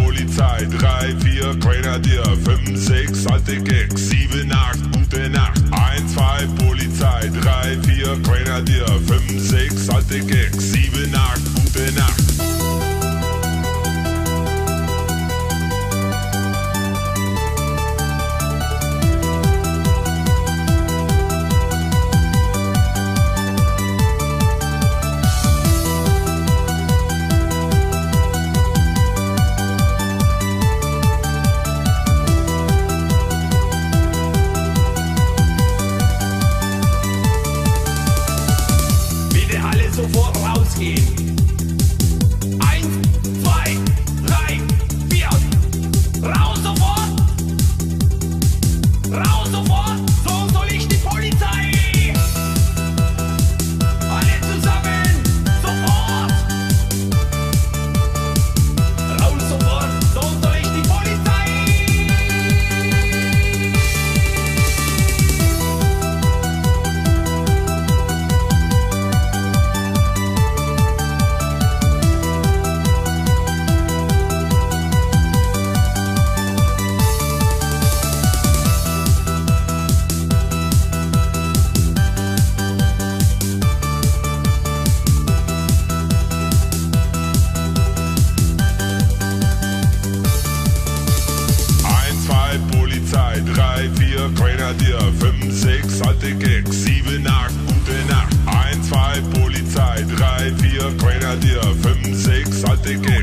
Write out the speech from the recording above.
Polizei, 3, 4, Grenadier, 5, 6, alte Gags, 7, 8, gute Nacht. 1, 2, Polizei, 3, 4, Grenadier, 5, 6, alte Gags, 7, 8, gute Nacht. Sofort rausgehen. 1, 2, 3, 4. Raus sofort! Raus sofort! So soll ich die Polizei! Alle zusammen! Sofort! Raus sofort! So soll ich die Polizei! 3, 4, Grenadier, 5, 6, alte Gags, 7, 8, gute Nacht. 1, 2, Polizei, 3, 4, Grenadier, 5, 6, alte Gags.